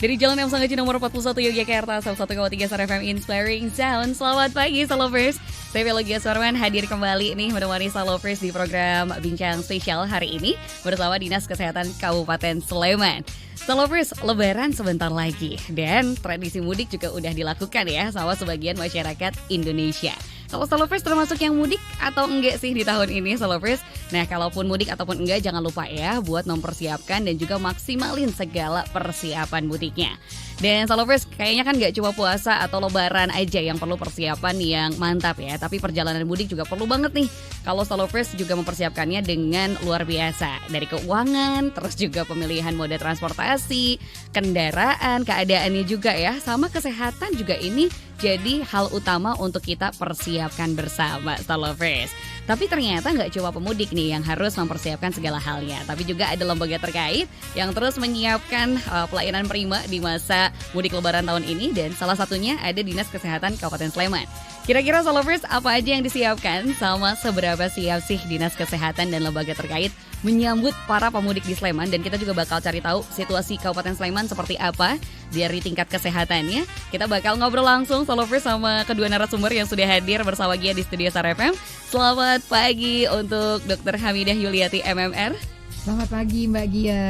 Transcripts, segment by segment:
Dari Jalan M Sanggaji nomor 41 Yogyakarta, 101,3 Star FM Inspiring Sound. Selamat pagi Salovers. Saya Velogia Sarwan hadir kembali nih menemani Salovers di program Bincang Spesial hari ini bersama Dinas Kesehatan Kabupaten Sleman. Salovers, Lebaran sebentar lagi dan tradisi mudik juga udah dilakukan ya sama sebagian masyarakat Indonesia. Kalau Salovers termasuk yang mudik atau enggak sih di tahun ini Salovers? Nah, kalaupun mudik ataupun enggak jangan lupa ya buat mempersiapkan dan juga maksimalin segala persiapan mudiknya. Dan Salovers kayaknya kan gak cuma puasa atau lebaran aja yang perlu persiapan yang mantap ya, tapi perjalanan mudik juga perlu banget nih. Kalau Salovers juga mempersiapkannya dengan luar biasa. Dari keuangan, terus juga pemilihan moda transportasi, kendaraan, keadaannya juga ya, sama kesehatan juga ini jadi hal utama untuk kita persiapkan bersama Salovers. Tapi ternyata nggak cuma pemudik nih yang harus mempersiapkan segala halnya, tapi juga ada lembaga terkait yang terus menyiapkan pelayanan prima di masa mudik lebaran tahun ini, dan salah satunya ada Dinas Kesehatan Kabupaten Sleman. Kira-kira Salovers apa aja yang disiapkan sama seberapa siap sih Dinas Kesehatan dan lembaga terkait menyambut para pemudik di Sleman, dan kita juga bakal cari tahu situasi Kabupaten Sleman seperti apa dari tingkat kesehatannya. Kita bakal ngobrol langsung Salovers sama kedua narasumber yang sudah hadir bersama Gia di studio Star FM. Selamat pagi untuk Dr. Hamidah Yuliati MMR. Selamat pagi Mbak Gia.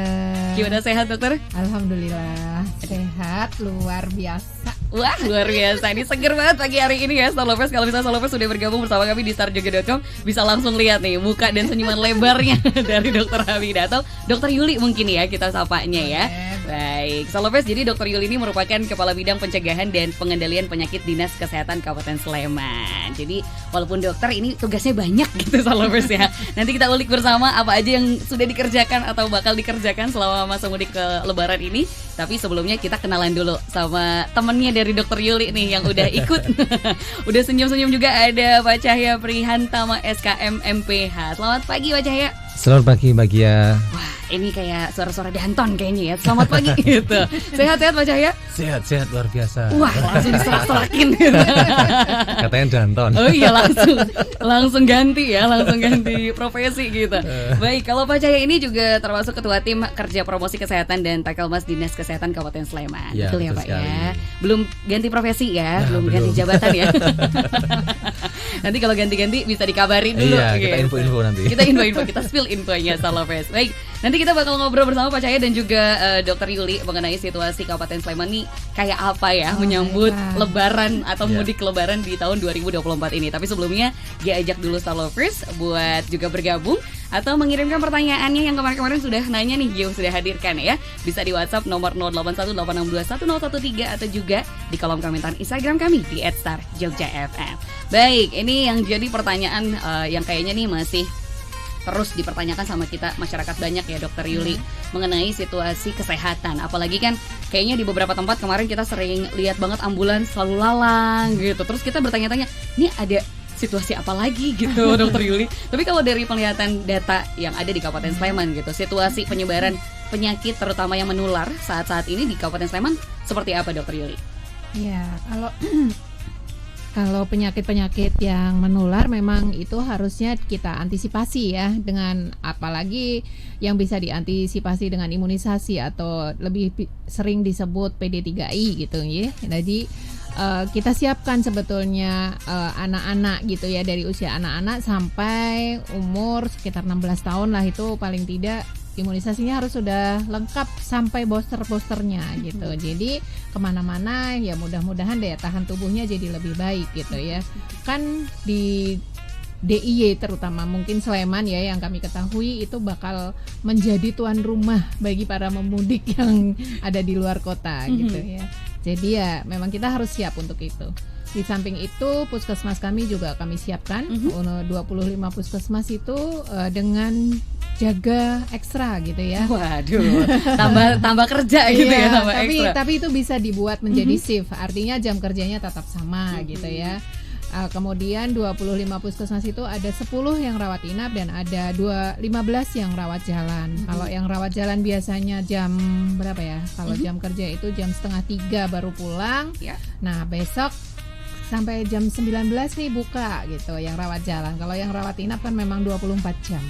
Gimana, sehat dokter? Alhamdulillah sehat luar biasa. Wah, luar biasa. Ini seger banget pagi hari ini ya Salovers. Kalau misalnya Salovers sudah bergabung bersama kami di starjoget.com, bisa langsung lihat nih muka dan senyuman lebarnya dari Dr. Hamidah atau Dr. Yuli mungkin ya kita sapanya ya. Baik, Salovers, jadi Dr. Yuli ini merupakan Kepala Bidang Pencegahan dan Pengendalian Penyakit Dinas Kesehatan Kabupaten Sleman. Jadi walaupun dokter ini tugasnya banyak gitu Salovers ya. Nanti kita ulik bersama apa aja yang sudah dikerjakan atau bakal dikerjakan selama masa mudik ke Lebaran ini. Tapi sebelumnya kita kenalan dulu sama temennya dari Dr. Yuli nih yang udah ikut. Udah senyum-senyum juga, ada Pak Cahya Prihantama SKM MPH. Selamat pagi Pak Cahya. Selamat pagi Mbak Gia. Wah, ini kayak suara-suara Danton kayaknya ya. Selamat pagi gitu. Sehat-sehat Pak Cahya? Sehat luar biasa. Wah, langsung diserak-serakin gitu. Katanya Danton. Oh iya, langsung ganti ya, langsung ganti profesi gitu. Baik, kalau Pak Cahya ini juga termasuk Ketua Tim Kerja Promosi Kesehatan dan Takelmas Dinas Kesehatan Kabupaten Sleman. Ya, betul ya Pak sekali. ya? Belum ganti profesi ya, belum belum. ganti jabatan ya. Nanti kalau ganti-ganti bisa dikabari dulu. Iya, kita gitu. info-info nanti. Kita info-info, kita spill infonya Salovers. Baik, nanti kita bakal ngobrol bersama Pak Cahya dan juga Dr. Yuli mengenai situasi Kabupaten Sleman nih kayak apa ya menyambut Lebaran atau mudik Lebaran di tahun 2024 ini. Tapi sebelumnya dia ajak dulu Salovers buat juga bergabung atau mengirimkan pertanyaannya yang kemarin-kemarin sudah nanya nih, Gio sudah hadirkan ya. Bisa di WhatsApp nomor 0818621013 atau juga di kolom komentar Instagram kami di @starjogjafm. Baik, ini yang jadi pertanyaan yang kayaknya nih masih terus dipertanyakan sama kita masyarakat banyak ya Dokter Yuli mengenai situasi kesehatan. Apalagi kan kayaknya di beberapa tempat kemarin kita sering lihat banget ambulans selalu lalang gitu. Terus kita bertanya-tanya, ini ada situasi apa lagi gitu Dokter Yuli. Tapi kalau dari penglihatan data yang ada di Kabupaten Sleman gitu, situasi penyebaran penyakit terutama yang menular saat-saat ini di Kabupaten Sleman seperti apa Dokter Yuli? Ya, kalau penyakit-penyakit yang menular memang itu harusnya kita antisipasi ya, dengan apalagi yang bisa diantisipasi dengan imunisasi atau lebih sering disebut PD3I gitu ya. Jadi kita siapkan sebetulnya anak-anak gitu ya, dari usia anak-anak sampai umur sekitar 16 tahun lah, itu paling tidak imunisasinya harus sudah lengkap sampai boosternya gitu. Jadi kemana-mana ya mudah-mudahan daya tahan tubuhnya jadi lebih baik gitu ya. Kan di DIY terutama mungkin Sleman ya yang kami ketahui itu bakal menjadi tuan rumah bagi para pemudik yang ada di luar kota gitu ya. Jadi ya memang kita harus siap untuk itu. Di samping itu puskesmas kami juga kami siapkan 25 puskesmas itu dengan jaga ekstra gitu ya. Waduh, tambah kerja gitu ya, tambah ekstra. Tapi itu bisa dibuat menjadi shift, artinya jam kerjanya tetap sama gitu ya. Kemudian 25 puskesmas itu ada 10 yang rawat inap dan ada 15 yang rawat jalan. Kalau yang rawat jalan biasanya jam berapa ya? Kalau jam kerja itu jam 2:30 baru pulang. Ya. Nah besok sampai jam 19 nih buka gitu yang rawat jalan. Kalau yang rawat inap kan memang 24 jam.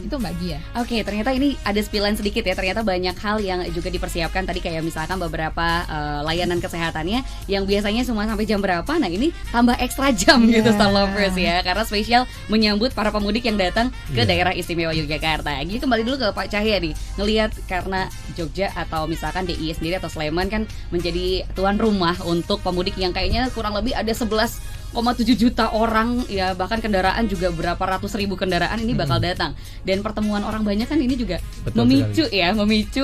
Itu Mbak Gia. Oke, ternyata ini ada spilan sedikit ya. Ternyata banyak hal yang juga dipersiapkan tadi, kayak misalkan beberapa layanan kesehatannya yang biasanya cuma sampai jam berapa. Nah, ini tambah ekstra jam gitu Star Lovers ya, karena spesial menyambut para pemudik yang datang ke daerah istimewa Yogyakarta. Jadi kembali dulu ke Pak Cahya nih, ngelihat karena Jogja atau misalkan DIY sendiri atau Sleman kan menjadi tuan rumah untuk pemudik yang kayaknya kurang lebih ada 11,7 juta orang ya, bahkan kendaraan juga berapa ratus ribu kendaraan ini bakal datang, dan pertemuan orang banyak kan ini juga memicu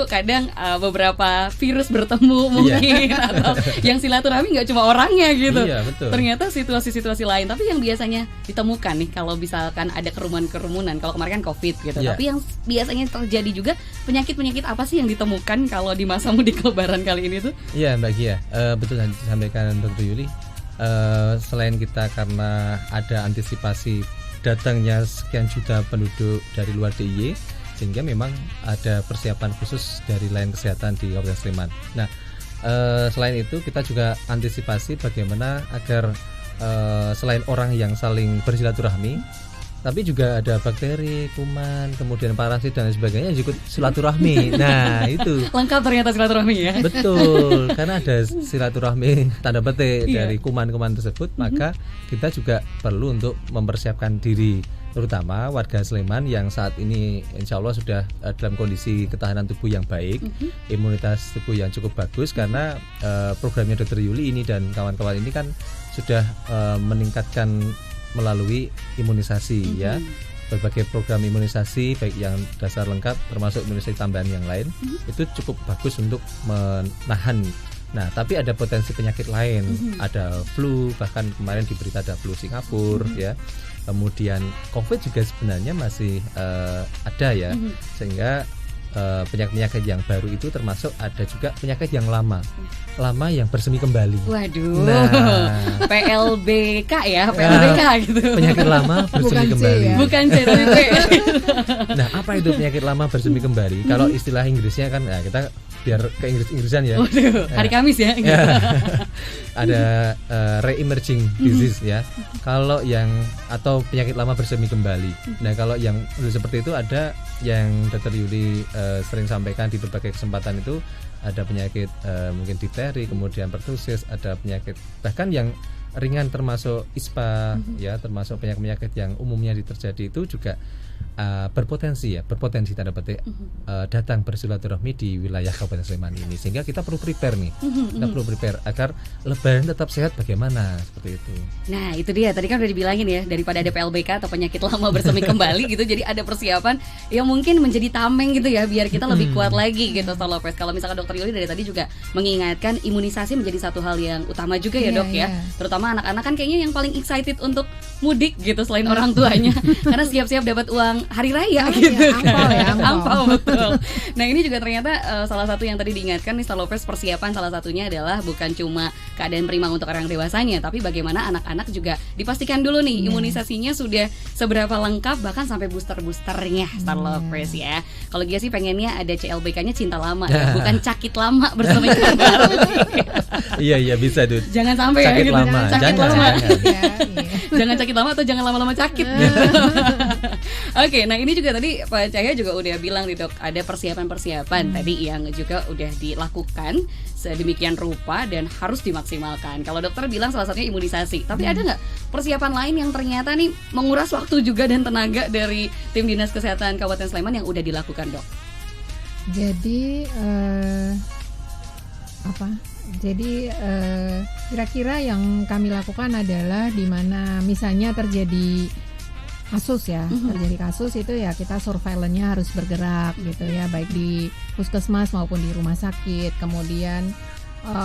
kadang beberapa virus bertemu mungkin atau yang silaturahmi nggak cuma orangnya gitu. Ternyata situasi-situasi lain, tapi yang biasanya ditemukan nih kalau misalkan ada kerumunan, kalau kemarin kan COVID gitu, tapi yang biasanya terjadi juga penyakit apa sih yang ditemukan kalau di masa mudik Lebaran kali ini tuh? Iya Mbak Gia, betul yang disampaikan Dr. Yuli. Selain kita karena ada antisipasi datangnya sekian juta penduduk dari luar DIY, sehingga memang ada persiapan khusus dari layanan kesehatan di Kabupaten Sleman. Nah, selain itu kita juga antisipasi bagaimana agar selain orang yang saling bersilaturahmi, tapi juga ada bakteri, kuman, kemudian parasit dan sebagainya yang ikut silaturahmi. Nah, itu lengkap ternyata silaturahmi ya. Betul, karena ada silaturahmi tanda petik dari kuman-kuman tersebut, maka kita juga perlu untuk mempersiapkan diri, terutama warga Sleman yang saat ini insya Allah sudah dalam kondisi ketahanan tubuh yang baik, imunitas tubuh yang cukup bagus, karena programnya Dr. Yuli ini dan kawan-kawan ini kan sudah meningkatkan melalui imunisasi ya, berbagai program imunisasi baik yang dasar lengkap termasuk imunisasi tambahan yang lain, itu cukup bagus untuk menahan. Nah, tapi ada potensi penyakit lain, ada flu, bahkan kemarin di berita ada flu Singapura ya, kemudian COVID juga sebenarnya masih ada ya, sehingga penyakit-penyakit yang baru itu termasuk ada juga penyakit yang lama yang bersemi kembali. Waduh, PLBK ya, PLBK gitu. Penyakit lama bersemi kembali. Bukan C tapi P. Nah, apa itu penyakit lama bersemi kembali? Kalau istilah Inggrisnya kan, nah kita biar ke Inggrisan ya. Waduh, hari Kamis ya. Ada re-emerging disease ya. Kalau yang atau penyakit lama bersemi kembali. Nah, kalau yang seperti itu ada yang Dr. Yuli sering sampaikan di berbagai kesempatan, itu ada penyakit mungkin difteri, kemudian pertusis, ada penyakit bahkan yang ringan termasuk ISPA ya, termasuk penyakit-penyakit yang umumnya terjadi itu juga berpotensi tanda petik datang bersilaturahmi di wilayah Kabupaten Sleman ini, sehingga kita perlu prepare nih, kita perlu prepare agar Lebaran tetap sehat bagaimana, seperti itu. Nah, itu dia tadi kan udah dibilangin ya, daripada ada PLBK atau penyakit lama bersemi kembali gitu, jadi ada persiapan yang mungkin menjadi tameng gitu ya, biar kita lebih kuat lagi gitu Star Lovers. Kalau misalkan Dr. Yuli dari tadi juga mengingatkan imunisasi menjadi satu hal yang utama juga ya dok ya, terutama anak-anak kan kayaknya yang paling excited untuk mudik gitu selain orang tuanya, karena siap-siap dapat uang hari raya gitu kan. Ampau betul. Nah, ini juga ternyata salah satu yang tadi diingatkan nih Star Lovers, persiapan salah satunya adalah bukan cuma keadaan prima untuk orang dewasanya, tapi bagaimana anak-anak juga dipastikan dulu nih imunisasinya sudah seberapa lengkap, bahkan sampai booster-boosternya Star Lovers ya. Kalau Gia sih pengennya ada CLBK-nya cinta lama ya, bukan cakit lama bersama baru. Iya bisa Dut. Jangan sampai sakit ya gitu. Lama. Jangan sakit lama atau jangan lama-lama sakit. Oke, nah ini juga tadi Pak Cahya juga udah bilang nih dok, ada persiapan-persiapan tadi yang juga udah dilakukan sedemikian rupa dan harus dimaksimalkan. Kalau dokter bilang salah satunya imunisasi, tapi ada nggak persiapan lain yang ternyata nih menguras waktu juga dan tenaga dari tim Dinas Kesehatan Kabupaten Sleman yang udah dilakukan dok? Jadi kira-kira yang kami lakukan adalah di mana misalnya terjadi kasus ya, terjadi kasus itu ya kita surveillance-nya harus bergerak gitu ya, baik di puskesmas maupun di rumah sakit. Kemudian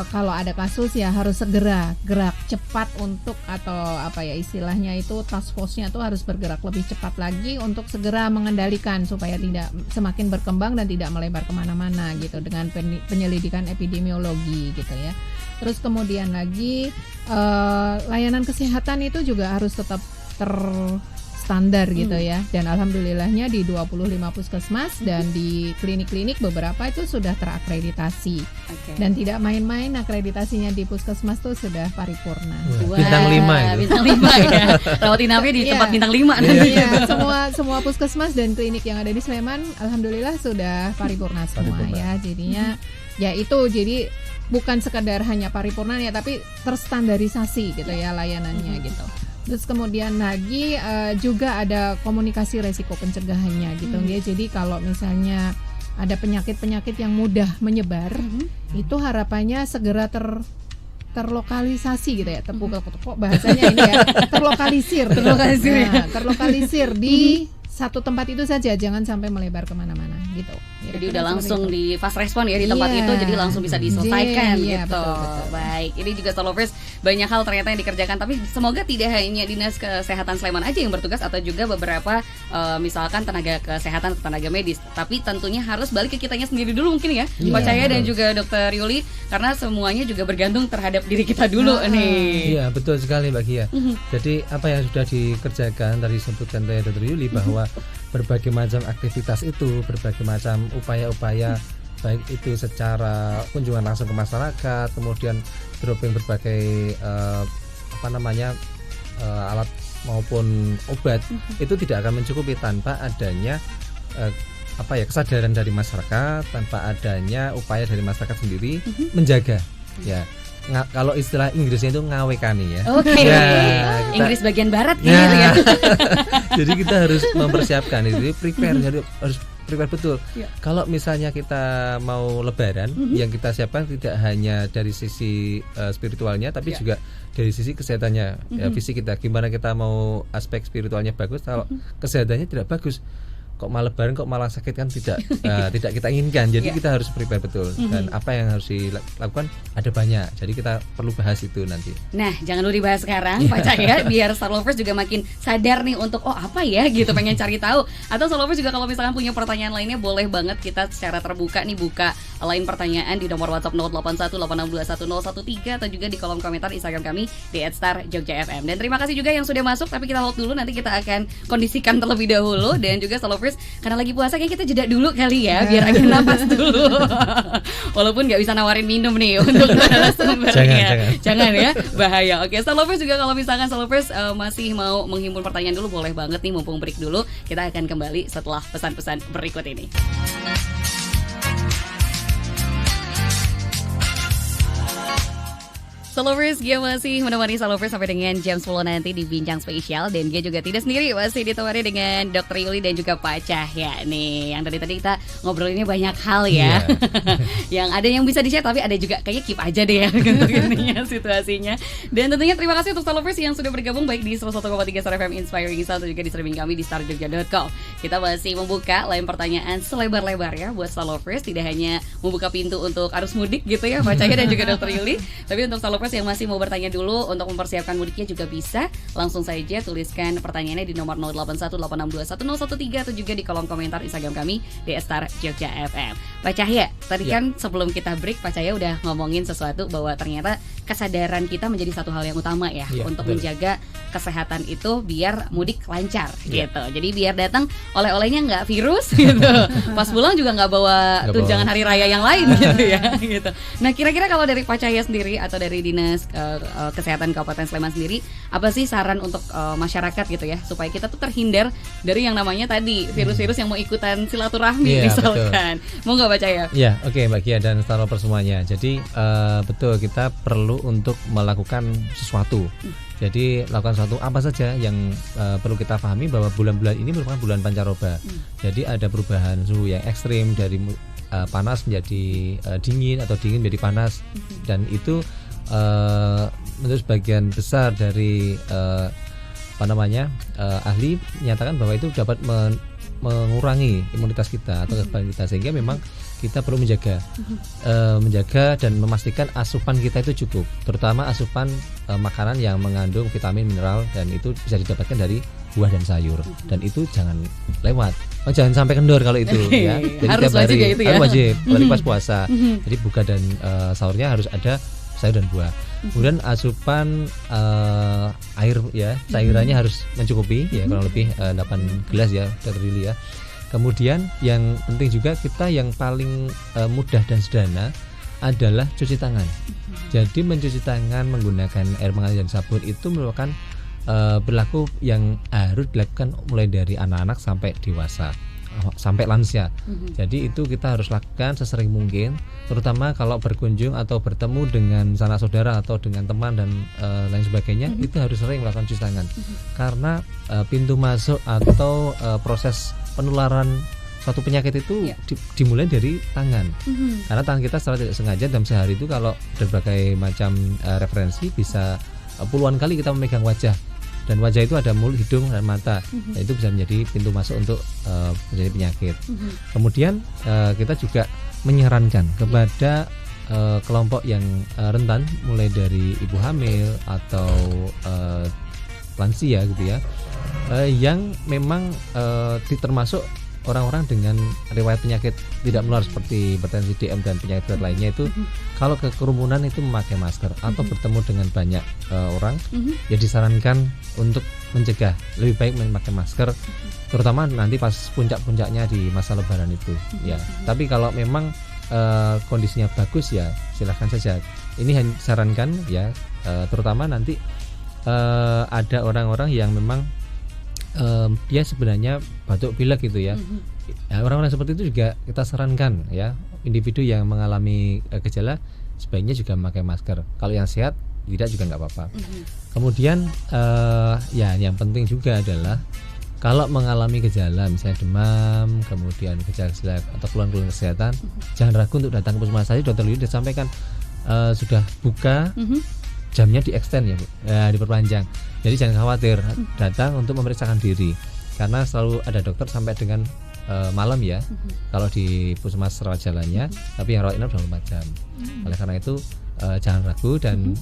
kalau ada kasus ya harus segera gerak cepat untuk, atau apa ya istilahnya itu, task force-nya tuh harus bergerak lebih cepat lagi untuk segera mengendalikan supaya tidak semakin berkembang dan tidak melebar kemana-mana gitu dengan penyelidikan epidemiologi gitu ya. Terus kemudian lagi layanan kesehatan itu juga harus tetap standar gitu ya. Dan alhamdulillahnya di 25 puskesmas dan di klinik-klinik beberapa itu sudah terakreditasi. Dan tidak main-main, akreditasinya di puskesmas tuh sudah paripurna. Bintang 5 itu. Bintang 5 ya. Rawat inapnya di tempat bintang 5 nanti. Iya, semua puskesmas dan klinik yang ada di Sleman alhamdulillah sudah paripurna semua ya. Jadinya ya itu, jadi bukan sekadar hanya paripurna ya, tapi terstandarisasi gitu ya layanannya gitu. Terus kemudian lagi juga ada komunikasi resiko pencegahannya gitu ya. Jadi kalau misalnya ada penyakit-penyakit yang mudah menyebar, itu harapannya segera terlokalisasi gitu ya. Kok bahasanya ini ya, terlokalisir terlokalisir di satu tempat itu saja, jangan sampai melebar kemana-mana gitu. Jadi udah langsung di fast respon ya di tempat itu, jadi langsung bisa diselesaikan gitu. Betul. Baik, ini juga Stallovers banyak hal ternyata yang dikerjakan, tapi semoga tidak hanya Dinas Kesehatan Sleman aja yang bertugas atau juga beberapa misalkan tenaga kesehatan atau tenaga medis, tapi tentunya harus balik ke kitanya sendiri dulu mungkin ya, Pak Cahya dan juga Dokter Yuli, karena semuanya juga bergantung terhadap diri kita dulu nih. Iya, betul sekali Mbak Gia. Jadi apa yang sudah dikerjakan tadi disebutkan oleh Dokter Yuli bahwa berbagai macam aktivitas itu, berbagai macam upaya-upaya baik itu secara kunjungan langsung ke masyarakat, kemudian dropping berbagai alat maupun obat, itu tidak akan mencukupi tanpa adanya kesadaran dari masyarakat, tanpa adanya upaya dari masyarakat sendiri menjaga ya. Kalau istilah Inggrisnya itu ngawekani ya. Inggris bagian barat gitu ya. Jadi kita harus mempersiapkan itu, prepare, jadi harus prepare betul. Kalau misalnya kita mau lebaran, yang kita siapkan tidak hanya dari sisi spiritualnya, tapi juga dari sisi kesehatannya, fisik kita. Gimana kita mau aspek spiritualnya bagus, kalau kesehatannya tidak bagus, kok malah lebaran kok malah sakit, kan tidak kita inginkan. Jadi kita harus prepare betul, dan apa yang harus dilakukan ada banyak. Jadi kita perlu bahas itu nanti. Nah, jangan dulu dibahas sekarang Pak Cahya, biar Stallovers juga makin sadar nih untuk apa ya gitu, pengen cari tahu. Atau Stallovers juga kalau misalkan punya pertanyaan lainnya, boleh banget kita secara terbuka nih buka line pertanyaan di nomor WhatsApp 0818621013 atau juga di kolom komentar Instagram kami di @star_jogja_fm. Dan terima kasih juga yang sudah masuk, tapi kita hold dulu, nanti kita akan kondisikan terlebih dahulu. Dan juga Stallovers, karena lagi puasa kayak kita jeda dulu kali ya, biar agak napas dulu. Walaupun nggak bisa nawarin minum nih untuk narasumbernya. Jangan ya, bahaya. Oke, Stallovers juga kalau misalkan Stallovers masih mau menghimpun pertanyaan dulu, boleh banget nih, mumpung break dulu. Kita akan kembali setelah pesan-pesan berikut ini. Stallovers, Gia masih menemani Stallovers sampai dengan jam 10 nanti di Bincang Spesial. Dan Gia juga tidak sendiri, masih ditemani dengan Dokter Yuli dan juga Pak Cahya nih. Yang tadi kita ngobrolinnya banyak hal ya. Yang ada yang bisa di-share, tapi ada juga kayaknya keep aja deh ya situasinya. Dan tentunya terima kasih untuk Stallovers yang sudah bergabung baik di 101,3 Star FM Inspiring Sound, atau juga di streaming kami di starjogja.com. Kita masih membuka line pertanyaan selebar-lebar ya buat Stallovers. Tidak hanya membuka pintu untuk arus mudik gitu ya Pak Cahya dan juga Dokter Yuli, tapi untuk Stallovers yang masih mau bertanya dulu untuk mempersiapkan mudiknya juga bisa langsung saja tuliskan pertanyaannya di nomor 0818621013 atau juga di kolom komentar Instagram kami di @star_jogja_fm. Pak Cahya, tadi kan sebelum kita break Pak Cahya udah ngomongin sesuatu bahwa ternyata kesadaran kita menjadi satu hal yang utama ya untuk menjaga kesehatan itu biar mudik lancar gitu. Jadi biar datang oleh-olehnya nggak virus gitu. Pas pulang juga nggak bawa tunjangan hari raya yang lain gitu ya gitu. Nah, kira-kira kalau dari Pak Cahya sendiri atau dari Dinas Kesehatan Kabupaten Sleman sendiri, apa sih saran untuk masyarakat gitu ya, supaya kita tuh terhindar dari yang namanya tadi virus-virus yang mau ikutan silaturahmi misalkan. Mau nggak Pak Cahya? Ya, oke Mbak Gia dan Stallovers semuanya. Jadi betul, kita perlu untuk melakukan sesuatu. Jadi lakukan sesuatu apa saja yang perlu kita pahami bahwa bulan-bulan ini merupakan bulan pancaroba. Jadi ada perubahan suhu yang ekstrim dari panas menjadi dingin atau dingin menjadi panas, dan itu menurut sebagian besar dari ahli menyatakan bahwa itu dapat mengurangi imunitas kita atau kekebalan kita, sehingga memang kita perlu menjaga dan memastikan asupan kita itu cukup, terutama asupan makanan yang mengandung vitamin, mineral, dan itu bisa didapatkan dari buah dan sayur, dan itu jangan lewat. Jangan sampai kendor kalau itu ya. Jadi harus wajib ya itu ya. Harus wajib, apalagi pas puasa. Jadi buka dan sahurnya harus ada sayur dan buah. Kemudian asupan air ya, cairannya harus mencukupi ya, kurang lebih 8 gelas ya, Dr. Yuli ya. Kemudian yang penting juga kita yang paling mudah dan sederhana adalah cuci tangan. Jadi mencuci tangan menggunakan air mengalir dan sabun itu merupakan berlaku yang harus dilakukan mulai dari anak-anak sampai dewasa, sampai lansia. Jadi itu kita harus lakukan sesering mungkin, terutama kalau berkunjung atau bertemu dengan sanak saudara atau dengan teman dan lain sebagainya, itu harus sering melakukan cuci tangan. Karena pintu masuk atau proses penularan suatu penyakit itu dimulai dari tangan. Karena tangan kita secara tidak sengaja dalam sehari itu kalau berbagai macam referensi bisa puluhan kali kita memegang wajah, dan wajah itu ada mulut, hidung, dan mata. Nah, itu bisa menjadi pintu masuk untuk menjadi penyakit. Kemudian kita juga menyarankan kepada kelompok yang rentan, mulai dari ibu hamil atau lansia gitu ya, yang memang termasuk orang-orang dengan riwayat penyakit tidak menular seperti hipertensi, DM dan penyakit berat lainnya itu, kalau ke kerumunan itu memakai masker atau bertemu dengan banyak orang, ya disarankan untuk mencegah, lebih baik memakai masker, terutama nanti pas puncak-puncaknya di masa lebaran itu ya. Tapi kalau memang kondisinya bagus ya silahkan saja. Ini sarankan ya, terutama nanti ada orang-orang yang memang dia sebenarnya batuk pilek gitu ya. Orang-orang seperti itu juga kita sarankan ya, individu yang mengalami gejala sebaiknya juga memakai masker. Kalau yang sehat tidak juga nggak apa-apa. Kemudian ya yang penting juga adalah kalau mengalami gejala misalnya demam, kemudian gejala atau keluhan-keluhan kesehatan, jangan ragu untuk datang ke puskesmas. Tadi Dr. Lili sudah sampaikan sudah buka, jamnya di extend ya Bu, diperpanjang. Jadi jangan khawatir, datang untuk memeriksakan diri, karena selalu ada dokter sampai dengan malam ya. Kalau di puskesmas rawat jalannya, tapi yang rawat inap 24 jam. Oleh karena itu jangan ragu dan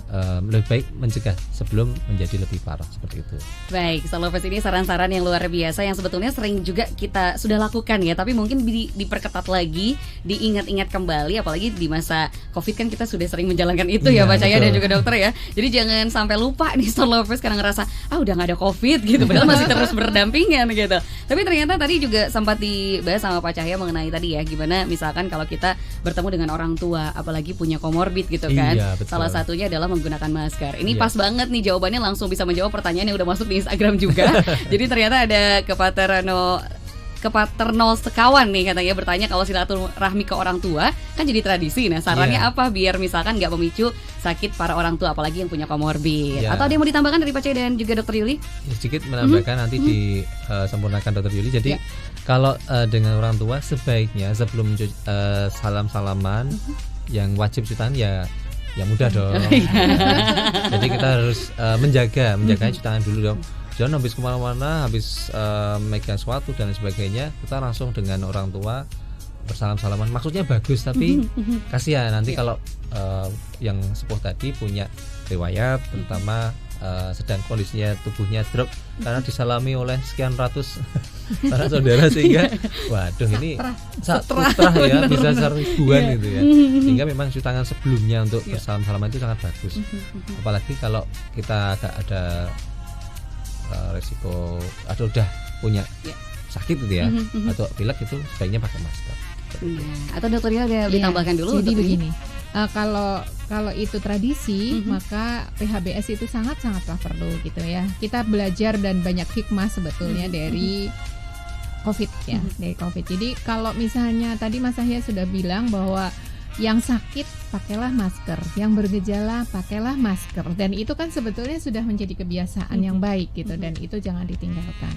lebih baik mencegah sebelum menjadi lebih parah, seperti itu. Baik, Salopers, ini saran-saran yang luar biasa yang sebetulnya sering juga kita sudah lakukan ya, tapi mungkin diperketat lagi, diingat-ingat kembali, apalagi di masa Covid kan kita sudah sering menjalankan itu ya Pak Cahya dan juga dokter ya. Jadi jangan sampai lupa nih Salopers karena ngerasa udah gak ada Covid gitu, padahal masih terus berdampingan gitu. Tapi ternyata tadi juga sempat dibahas sama Pak Cahya mengenai tadi ya, gimana misalkan kalau kita bertemu dengan orang tua, apalagi punya komorbid gitu kan. Iya, salah satunya adalah menggunakan masker. Ini pas banget nih jawabannya, langsung bisa menjawab pertanyaan yang udah masuk di Instagram juga. Jadi ternyata ada Kepaternol Sekawan nih katanya bertanya, kalau silaturahmi ke orang tua kan jadi tradisi. Nah sarannya apa biar misalkan nggak memicu sakit para orang tua, apalagi yang punya komorbid? Atau ada yang mau ditambahkan dari Pak C dan juga Dokter Yuli? Sedikit menambahkan nanti disempurnakan Dokter Yuli. Jadi kalau dengan orang tua sebaiknya sebelum salam-salaman yang wajib cuci tangan ya mudah dong. Jadi kita harus menjaganya cuci tangan dulu dong. Jangan habis kemana-mana, habis megang sesuatu dan sebagainya, kita langsung dengan orang tua bersalam-salaman. Maksudnya bagus, tapi kasihan nanti kalau yang sepuh tadi punya riwayat, terutama sedang kondisinya tubuhnya drop karena disalami oleh sekian ratus para saudara, sehingga waduh ini satrah ya, bisa ribuan gitu ya. Sehingga memang cuci tangan sebelumnya untuk bersalam-salaman itu sangat bagus. Apalagi kalau kita agak ada resiko atau udah punya sakit gitu ya, atau pilek, itu sebaiknya pakai masker. Atau dokternya ada ditambahkan dulu? Jadi begini, kalau itu tradisi, maka PHBS itu sangat-sangatlah perlu gitu ya. Kita belajar dan banyak hikmah sebetulnya dari COVID ya, dari COVID. Jadi kalau misalnya tadi Mas Cahya sudah bilang bahwa yang sakit pakailah masker, yang bergejala pakailah masker, dan itu kan sebetulnya sudah menjadi kebiasaan yang baik gitu, dan itu jangan ditinggalkan.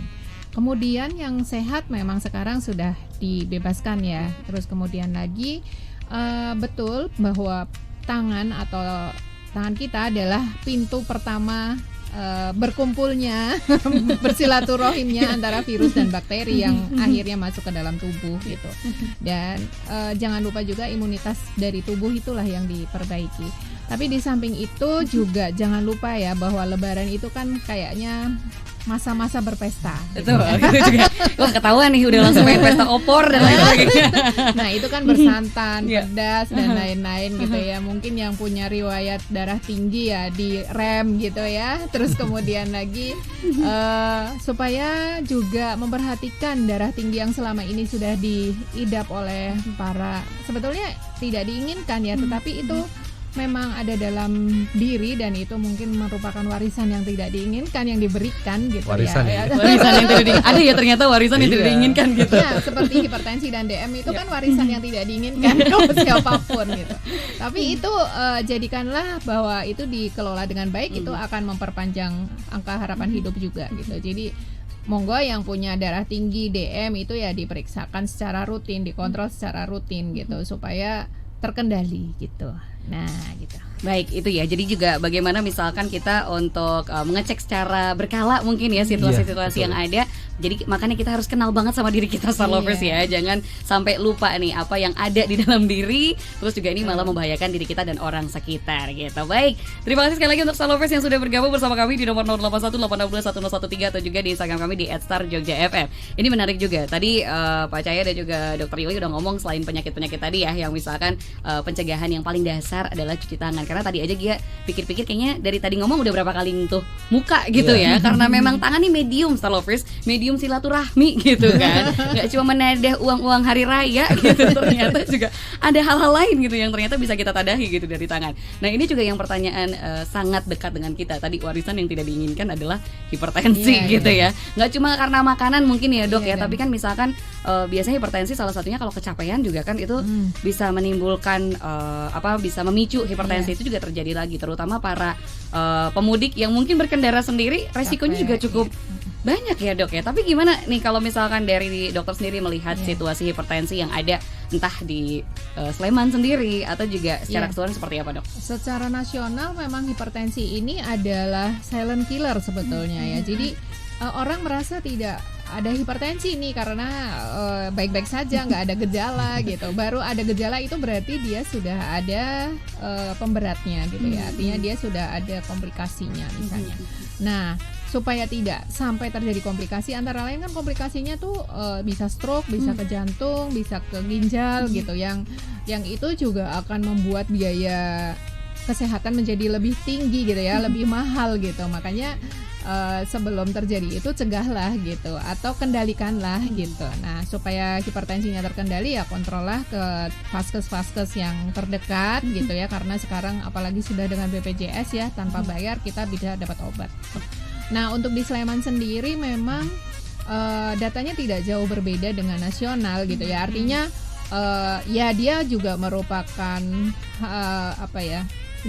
Kemudian yang sehat memang sekarang sudah dibebaskan ya. Terus kemudian lagi betul bahwa tangan kita adalah pintu pertama berkumpulnya, bersilaturahimnya antara virus dan bakteri yang akhirnya masuk ke dalam tubuh gitu. Dan jangan lupa juga imunitas dari tubuh itulah yang diperbaiki. Tapi di samping itu juga jangan lupa ya bahwa Lebaran itu kan kayaknya masa-masa berpesta. Itu juga. Wah, ketahuan nih udah langsung main pesta opor dan lain sebagainya. Nah, itu kan bersantan, Iya. pedas dan lain-lain gitu ya. Mungkin yang punya riwayat darah tinggi ya di rem gitu ya. Terus kemudian lagi supaya juga memperhatikan darah tinggi yang selama ini sudah diidap oleh para, sebetulnya tidak diinginkan ya, tetapi itu memang ada dalam diri dan itu mungkin merupakan warisan yang tidak diinginkan yang diberikan gitu Warisan ya. ya. Warisan yang tidak diinginkan. Ada ya ternyata warisan yang tidak Iya. diinginkan gitu. Ya, seperti hipertensi dan DM itu kan warisan yang tidak diinginkan untuk siapapun gitu. Tapi itu jadikanlah bahwa itu dikelola dengan baik, itu akan memperpanjang angka harapan hidup juga gitu. Jadi monggo yang punya darah tinggi DM itu ya diperiksakan secara rutin, dikontrol secara rutin gitu supaya terkendali gitu. Nah, gitu. Baik, itu ya. Jadi juga bagaimana misalkan kita untuk mengecek secara berkala mungkin ya situasi-situasi Iya, yang ada. Jadi makanya kita harus kenal banget sama diri kita Star Lovers ya. Jangan sampai lupa nih apa yang ada di dalam diri. Terus juga ini malah membahayakan diri kita dan orang sekitar gitu. Baik, terima kasih sekali lagi untuk Star Lovers yang sudah bergabung bersama kami di nomor 0818161013 atau juga di Instagram kami di @starjogjafm. Ini menarik juga. Tadi Pak Cahya dan juga Dr. Yuli udah ngomong selain penyakit-penyakit tadi ya, yang misalkan pencegahan yang paling dasar adalah cuci tangan. Karena tadi aja Gia pikir-pikir kayaknya dari tadi ngomong udah berapa kali nyentuh muka gitu ya. Karena memang tangan nih medium Star Lovers, medium silaturahmi gitu kan. Gak cuma menadah uang-uang hari raya gitu, ternyata juga ada hal-hal lain gitu yang ternyata bisa kita tadahi gitu dari tangan. Nah, ini juga yang pertanyaan sangat dekat dengan kita. Tadi warisan yang tidak diinginkan adalah hipertensi gitu ya. Gak cuma karena makanan mungkin ya dok ya, tapi kan misalkan biasanya hipertensi salah satunya kalau kecapean juga kan itu bisa menimbulkan bisa memicu hipertensi. Itu juga terjadi lagi, terutama para pemudik yang mungkin berkendara sendiri, resikonya juga cukup banyak ya dok ya. Tapi gimana nih kalau misalkan dari dokter sendiri melihat situasi hipertensi yang ada entah di Sleman sendiri atau juga secara keseluruhan seperti apa dok? Secara nasional memang hipertensi ini adalah silent killer sebetulnya ya. Jadi orang merasa tidak ada hipertensi nih karena baik-baik saja, nggak ada gejala gitu. Baru ada gejala itu berarti dia sudah ada pemberatnya gitu ya. Artinya dia sudah ada komplikasinya misalnya. Nah, supaya tidak sampai terjadi komplikasi, antara lain kan komplikasinya tuh bisa stroke, bisa ke jantung, bisa ke ginjal gitu, yang itu juga akan membuat biaya kesehatan menjadi lebih tinggi gitu ya, lebih mahal gitu. Makanya sebelum terjadi itu cegahlah gitu atau kendalikanlah gitu. Nah, supaya hipertensinya terkendali ya kontrollah ke vaskes-vaskes yang terdekat gitu ya, karena sekarang apalagi sudah dengan BPJS ya, tanpa bayar kita bisa dapat obat. Nah, untuk di Sleman sendiri memang datanya tidak jauh berbeda dengan nasional gitu ya. Artinya ya dia juga merupakan 10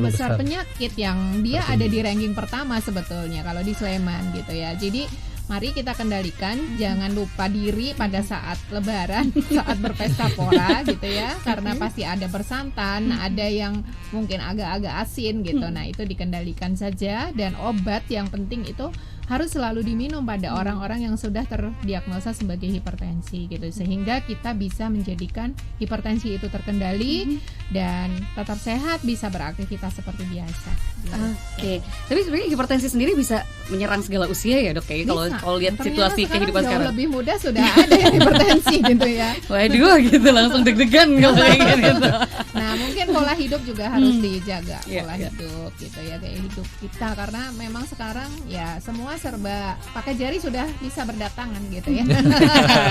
besar penyakit yang dia ada di ranking pertama sebetulnya kalau di Sleman gitu ya. Jadi mari kita kendalikan, jangan lupa diri pada saat Lebaran, saat berpesta pora gitu ya, karena pasti ada bersantan, ada yang mungkin agak-agak asin gitu. Nah, itu dikendalikan saja, dan obat yang penting itu harus selalu diminum pada orang-orang yang sudah terdiagnosa sebagai hipertensi gitu, sehingga kita bisa menjadikan hipertensi itu terkendali dan tetap sehat, bisa beraktivitas seperti biasa gitu. Oke. Tapi sebenarnya hipertensi sendiri bisa menyerang segala usia ya dok, kayak kalau lihat situasi kehidupan sekarang. Lebih muda sudah ada yang hipertensi gitu ya. Waduh gitu, langsung deg-degan kalau kayak gitu. Nah, mungkin pola hidup juga harus dijaga, pola hidup gitu ya, gaya hidup kita, karena memang sekarang ya semua serba pakai jari sudah bisa berdatangan gitu ya.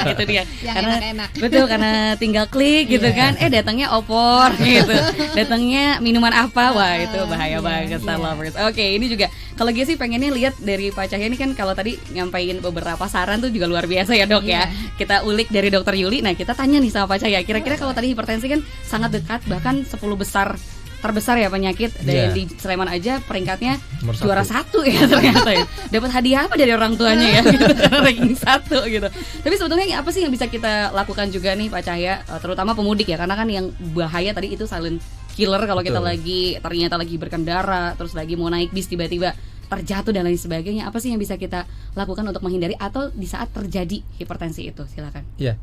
Gitu dia. Yang Karena enak-enak. betul, karena tinggal klik gitu kan, datangnya opor gitu, datangnya minuman apa, wah itu bahaya banget Star Lovers. Oke, ini juga kalau Gia sih pengennya lihat dari Pak Cahya ini kan, kalau tadi nyampain beberapa saran tuh juga luar biasa ya dok ya. Kita ulik dari Dokter Yuli. Nah, kita tanya nih sama Pak Cahya, kira-kira kalau tadi hipertensi kan sangat dekat, bahkan 10 besar terbesar ya penyakit, dan di Sleman aja peringkatnya juara 1 ya ternyata ya. Dapat hadiah apa dari orang tuanya ya gitu, ranking 1 gitu. Tapi sebetulnya apa sih yang bisa kita lakukan juga nih Pak Cahya, terutama pemudik ya, karena kan yang bahaya tadi itu silent killer kalau kita ternyata lagi berkendara, terus lagi mau naik bis tiba-tiba terjatuh dan lain sebagainya. Apa sih yang bisa kita lakukan untuk menghindari atau di saat terjadi hipertensi itu? Silakan. Ya,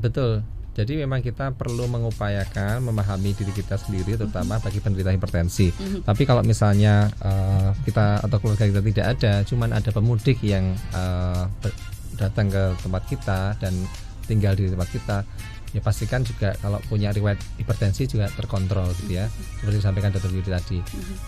betul. Jadi memang kita perlu mengupayakan memahami diri kita sendiri, terutama bagi penderita hipertensi. Tapi kalau misalnya kita atau keluarga kita tidak ada, cuman ada pemudik yang datang ke tempat kita dan tinggal di tempat kita, ya pastikan juga kalau punya riwayat hipertensi juga terkontrol gitu ya, seperti disampaikan Dr. Yudi tadi.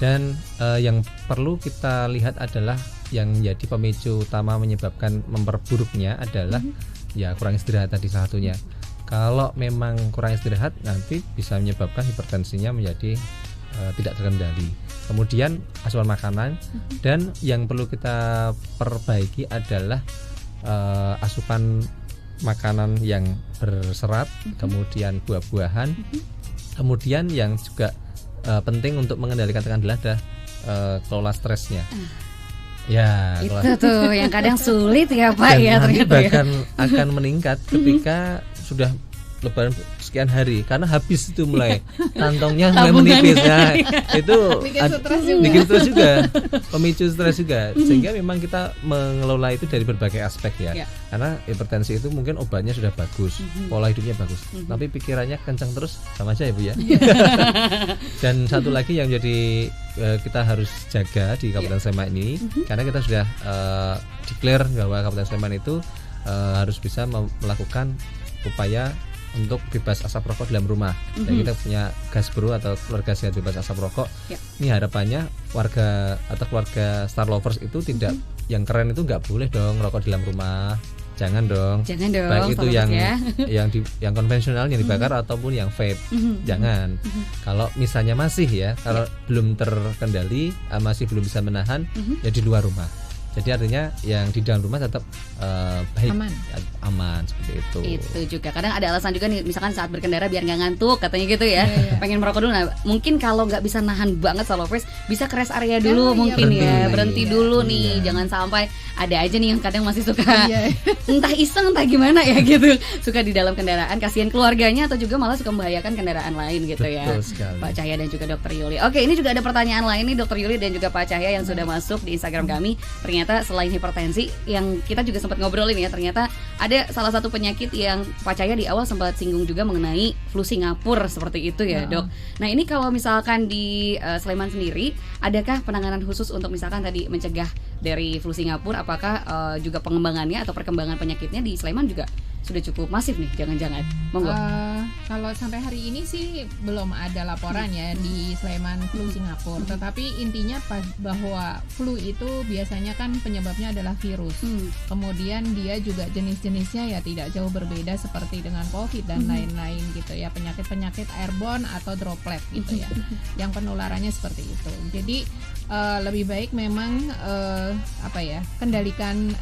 Dan yang perlu kita lihat adalah yang menjadi pemicu utama menyebabkan memperburuknya adalah ya kurang istirahat tadi salah satunya. Kalau memang kurang istirahat nanti bisa menyebabkan hipertensinya menjadi tidak terkendali. Kemudian asupan makanan, dan yang perlu kita perbaiki adalah asupan makanan yang berserat, kemudian buah-buahan, kemudian yang juga penting untuk mengendalikan tekanan darah adalah kelola stresnya. Ya, itu tuh yang kadang sulit ya Pak dan ya nanti ternyata bahkan akan meningkat ketika sudah lebaran sekian hari, karena habis itu mulai kantongnya mulai menipis ya. Itu bikin stres juga, pemicu stres juga. Sehingga memang kita mengelola itu dari berbagai aspek ya. Karena hipertensi itu mungkin obatnya sudah bagus, pola hidupnya bagus, tapi pikirannya kencang terus, sama aja ya Bu ya. Dan satu lagi yang jadi kita harus jaga di Kabupaten Sleman ini, karena kita sudah declare bahwa Kabupaten Sleman itu harus bisa melakukan upaya untuk bebas asap rokok dalam rumah. Dan kita punya Gasbro atau keluarga sehat bebas asap rokok. Ini harapannya warga atau keluarga Star Lovers itu tidak, yang keren itu nggak boleh dong rokok dalam rumah. Jangan dong. Baik itu yang yang konvensional yang dibakar ataupun yang vape. Jangan. Kalau misalnya masih ya, kalau belum terkendali, masih belum bisa menahan, ya di luar rumah. Jadi artinya yang di dalam rumah tetap baik, aman seperti itu. Itu juga kadang ada alasan juga nih, misalkan saat berkendara biar nggak ngantuk katanya gitu ya. Pengen merokok dulu. Nah, mungkin kalau nggak bisa nahan banget Lovers, bisa ke rest area dulu mungkin berhenti dulu nih. Jangan sampai ada aja nih yang kadang masih suka entah iseng entah gimana ya gitu, suka di dalam kendaraan, kasihan keluarganya atau juga malah suka membahayakan kendaraan lain gitu. Betul ya sekali. Pak Cahya dan juga Dr. Yuli. Oke, ini juga ada pertanyaan lain nih Dr. Yuli dan juga Pak Cahya yang sudah masuk di Instagram kami. Ternyata selain hipertensi yang kita juga sempat ngobrolin ya, ternyata ada salah satu penyakit yang Pak Cahya di awal sempat singgung juga mengenai flu Singapura seperti itu ya Dok. Nah ini kalau misalkan di Sleman sendiri, adakah penanganan khusus untuk misalkan tadi mencegah dari flu Singapura? Apakah juga pengembangannya atau perkembangan penyakitnya di Sleman juga sudah cukup masif nih, jangan-jangan? Monggo. Kalau sampai hari ini sih belum ada laporan ya di Sleman flu Singapura. Tetapi intinya bahwa flu itu biasanya kan penyebabnya adalah virus. Kemudian dia juga jenis-jenisnya ya tidak jauh berbeda seperti dengan COVID dan lain-lain gitu ya, penyakit-penyakit airborne atau droplet gitu ya, yang penularannya seperti itu. Jadi lebih baik memang kendalikan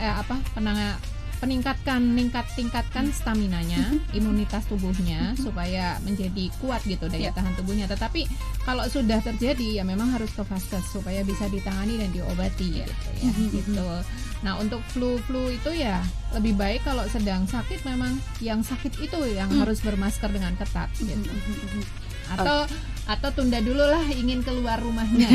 tingkatkan staminanya, imunitas tubuhnya supaya menjadi kuat gitu daya tahan tubuhnya. Tetapi kalau sudah terjadi ya memang harus ke vaskes supaya bisa ditangani dan diobati gitu ya. Gitu. Nah, untuk flu itu ya lebih baik kalau sedang sakit memang yang sakit itu yang harus bermasker dengan ketat gitu. Atau tunda dulu lah ingin keluar rumahnya.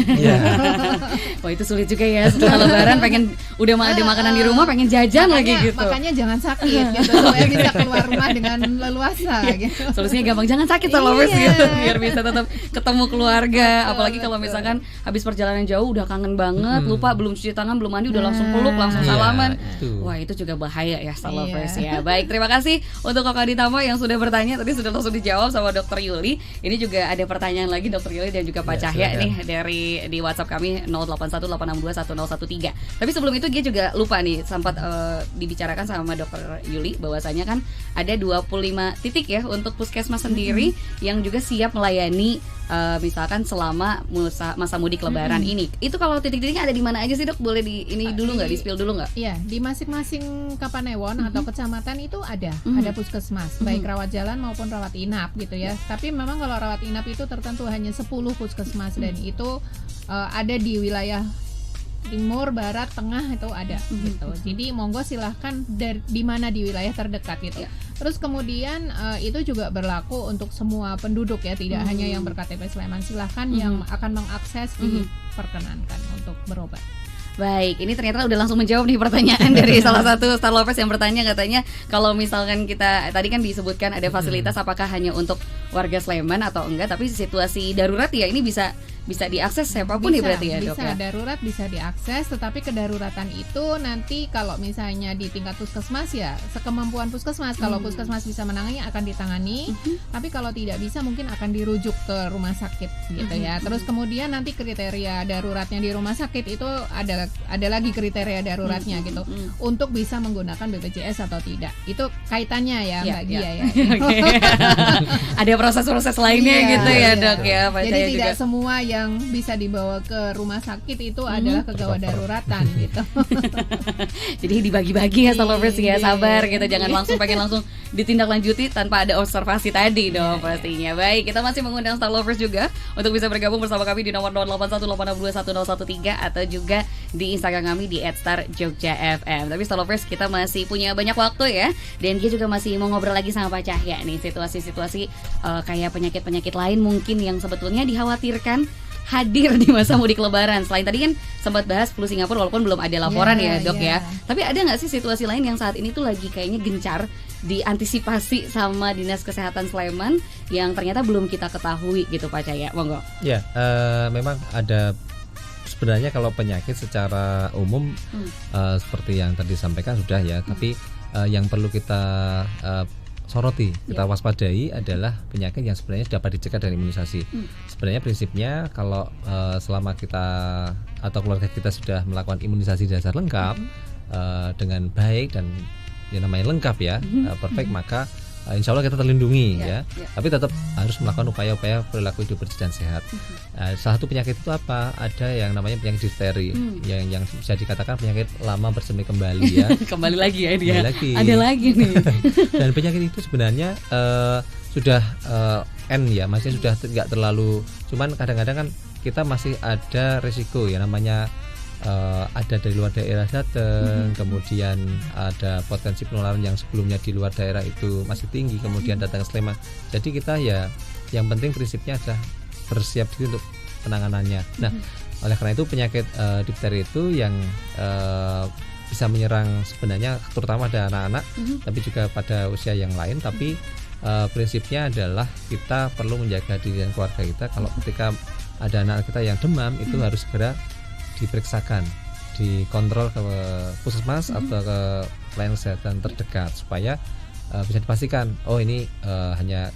Wah itu sulit juga ya, setelah lebaran pengen udah ada makanan di rumah pengen jajan lagi gitu. Makanya jangan sakit gitu supaya bisa keluar rumah dengan leluasa gitu. Solusinya gampang, jangan sakit Lovers gitu, biar bisa tetap ketemu keluarga. Apalagi kalau misalkan habis perjalanan jauh udah kangen banget, lupa belum cuci tangan, belum mandi udah langsung peluk, langsung salaman. Wah itu juga bahaya ya Lovers ya. Baik, terima kasih untuk Kakak Ditama yang sudah bertanya, tadi sudah langsung dijawab sama Dr. Yuli. Ini juga ada pertanyaan lagi Dr. Yuli dan juga Pak Cahya nih dari di WhatsApp kami 0818621013. Tapi sebelum itu dia juga lupa nih, sempat dibicarakan sama Dr. Yuli bahwasanya kan ada 25 titik ya untuk puskesmas sendiri yang juga siap melayani misalkan selama masa mudik lebaran ini. Itu kalau titik-titiknya ada di mana aja sih Dok? Boleh di ini dulu nggak, di-spill dulu nggak? Iya, di masing-masing Kapanewon atau kecamatan itu ada puskesmas, baik rawat jalan maupun rawat inap gitu ya. Tapi memang kalau rawat inap itu tertentu hanya 10 puskesmas dan itu ada di wilayah timur, barat, tengah itu ada gitu. Jadi monggo silahkan di mana di wilayah terdekat gitu. Terus kemudian itu juga berlaku untuk semua penduduk ya, tidak hanya yang berKTP Sleman. Silahkan yang akan mengakses diperkenankan untuk berobat. Baik, ini ternyata udah langsung menjawab nih pertanyaan dari salah satu Star Lovers yang bertanya, katanya kalau misalkan kita tadi kan disebutkan ada fasilitas apakah hanya untuk warga Sleman atau enggak, tapi situasi darurat ya ini bisa diakses siapapun nih berarti ya, Dok bisa ya. darurat bisa diakses, tetapi kedaruratan itu nanti kalau misalnya di tingkat puskesmas ya sekemampuan puskesmas. Kalau puskesmas bisa menangani akan ditangani, tapi kalau tidak bisa mungkin akan dirujuk ke rumah sakit gitu ya. Terus kemudian nanti kriteria daruratnya di rumah sakit itu ada lagi kriteria daruratnya gitu untuk bisa menggunakan BPJS atau tidak. Itu kaitannya ya Mbak Gia ya. Oke. Ada proses-proses lainnya gitu ya, Dok ya. Jadi Percaya tidak juga. semua yang bisa dibawa ke rumah sakit itu adalah kegawat daruratan gitu. Jadi dibagi-bagi ya Star Lovers ya, Iya. sabar gitu, jangan pengen langsung ditindaklanjuti tanpa ada observasi tadi dong pastinya. Baik, kita masih mengundang Star Lovers juga untuk bisa bergabung bersama kami di nomor 0818621013 atau juga di Instagram kami di @starjogjafm. Tapi Star Lovers, kita masih punya banyak waktu ya, dan kita juga masih mau ngobrol lagi sama Pak Cahya nih, situasi-situasi kayak penyakit-penyakit lain mungkin yang sebetulnya dikhawatirkan hadir di masa mudik lebaran. Selain tadi kan sempat bahas flu Singapura, walaupun belum ada laporan ya Dok ya. Tapi ada nggak sih situasi lain yang saat ini tuh lagi kayaknya gencar diantisipasi sama Dinas Kesehatan Sleman yang ternyata belum kita ketahui gitu Pak Cahya? Monggo. Ya, memang ada. Sebenarnya kalau penyakit secara umum seperti yang tadi disampaikan sudah ya, tapi yang perlu kita soroti, kita waspadai adalah penyakit yang sebenarnya dapat dicegah dari imunisasi. Sebenarnya prinsipnya kalau selama kita atau keluarga kita sudah melakukan imunisasi dasar lengkap dengan baik dan yang namanya lengkap ya, perfect, maka insya Allah kita terlindungi ya. Tapi tetap harus melakukan upaya-upaya perilaku hidup bersih dan sehat. Salah satu penyakit itu apa? Ada yang namanya penyakit difteri, yang bisa dikatakan penyakit lama bersemi kembali ya. Kembali lagi ya dia. Lagi. Ada lagi nih. Dan penyakit itu sebenarnya sudah N ya, maksudnya sudah tidak terlalu. Cuman kadang-kadang kan kita masih ada resiko ya, namanya ada dari luar daerah datang, kemudian ada potensi penularan yang sebelumnya di luar daerah itu masih tinggi, kemudian datang ke Sleman. Jadi kita ya yang penting prinsipnya adalah bersiap diri untuk penanganannya. Nah, oleh karena itu penyakit difteri itu yang bisa menyerang sebenarnya terutama pada anak-anak, tapi juga pada usia yang lain. Tapi prinsipnya adalah kita perlu menjaga diri dan keluarga kita. Kalau ketika ada anak kita yang demam, itu harus segera diperiksakan, dikontrol ke puskesmas atau ke pelayanan kesehatan terdekat supaya bisa dipastikan ini hanya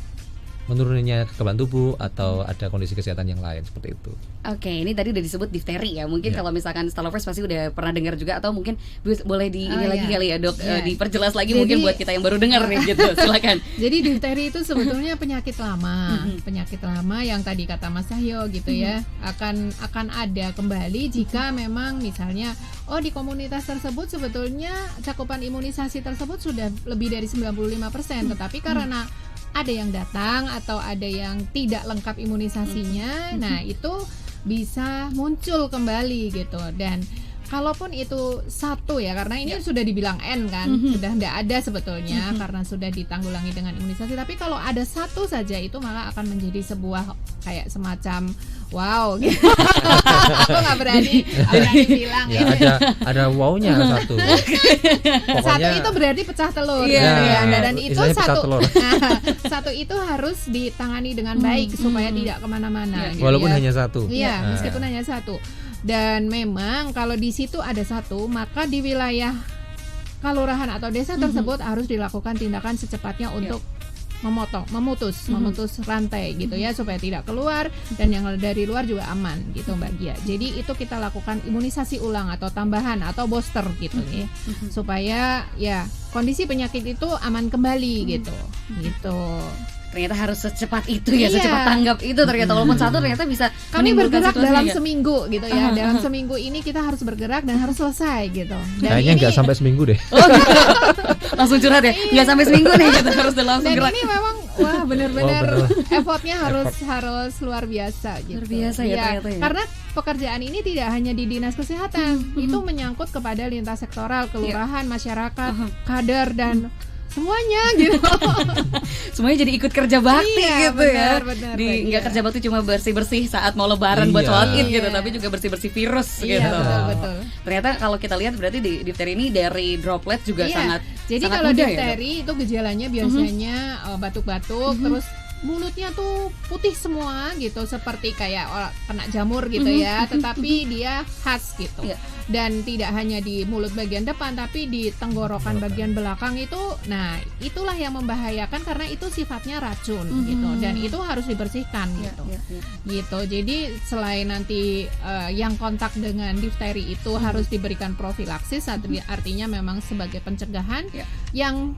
menurunnya kekebalan tubuh atau ada kondisi kesehatan yang lain seperti itu. Oke, ini tadi udah disebut difteri ya. Mungkin kalau misalkan Star Lovers pasti udah pernah dengar juga, atau mungkin boleh lagi kali ya Dok, diperjelas lagi. Jadi, mungkin buat kita yang baru dengar nih gitu. Silakan. Jadi difteri itu sebetulnya penyakit lama, penyakit lama yang tadi kata Mas Cahyo gitu ya, akan ada kembali jika memang misalnya di komunitas tersebut sebetulnya cakupan imunisasi tersebut sudah lebih dari 95%, tetapi karena ada yang datang atau ada yang tidak lengkap imunisasinya, nah itu bisa muncul kembali gitu. Dan kalaupun itu satu ya, karena ini sudah dibilang N kan, sudah tidak ada sebetulnya karena sudah ditanggulangi dengan imunisasi. Tapi kalau ada satu saja itu maka akan menjadi sebuah kayak semacam wow gitu. Aku nggak berani bilang ya. Ada wownya satu. Pokoknya, satu itu berarti pecah telur. Dan itu satu itu harus ditangani dengan baik supaya tidak kemana-mana. Walaupun hanya satu. Iya, meskipun hanya satu. Dan memang kalau di situ ada satu, maka di wilayah kelurahan atau desa tersebut harus dilakukan tindakan secepatnya untuk memutus rantai gitu ya, supaya tidak keluar dan yang dari luar juga aman gitu Mbak Gia. Jadi itu kita lakukan imunisasi ulang atau tambahan atau booster gitu ya, supaya ya kondisi penyakit itu aman kembali gitu. Ternyata harus secepat itu ya, secepat tanggap itu ternyata. Walaupun satu ternyata bisa kami bergerak dalam seminggu gitu ya. Dalam seminggu ini kita harus bergerak dan harus selesai gitu. Dan kayaknya nggak sampai seminggu deh. Langsung curhat ya, nggak sampai seminggu nih kita harus langsung gerak. Dan ini memang benar-benar effortnya harus luar biasa gitu. Luar biasa ya ternyata ya. Karena pekerjaan ini tidak hanya di Dinas Kesehatan, itu menyangkut kepada lintas sektoral, kelurahan, masyarakat, kader dan semuanya gitu. Semuanya jadi ikut kerja bakti Iya, gitu benar, ya. benar, Nggak iya. kerja bakti cuma bersih-bersih saat mau lebaran buat Iya. sholat Id gitu, Iya. tapi juga bersih-bersih virus Iya, gitu. betul. Ternyata kalau kita lihat berarti difteri ini dari droplet juga Iya. sangat Jadi sangat kalau mudah ya, Dok? difteri itu gejalanya biasanya batuk-batuk, terus mulutnya tuh putih semua gitu, seperti kayak kena jamur gitu ya, tetapi dia khas gitu. Iya. Dan tidak hanya di mulut bagian depan, tapi di tenggorokan bagian belakang itu, nah itulah yang membahayakan karena itu sifatnya racun gitu, dan itu harus dibersihkan gitu. Gitu. Jadi selain nanti yang kontak dengan difteri itu harus diberikan profilaksis, artinya memang sebagai pencegahan, Ya. yang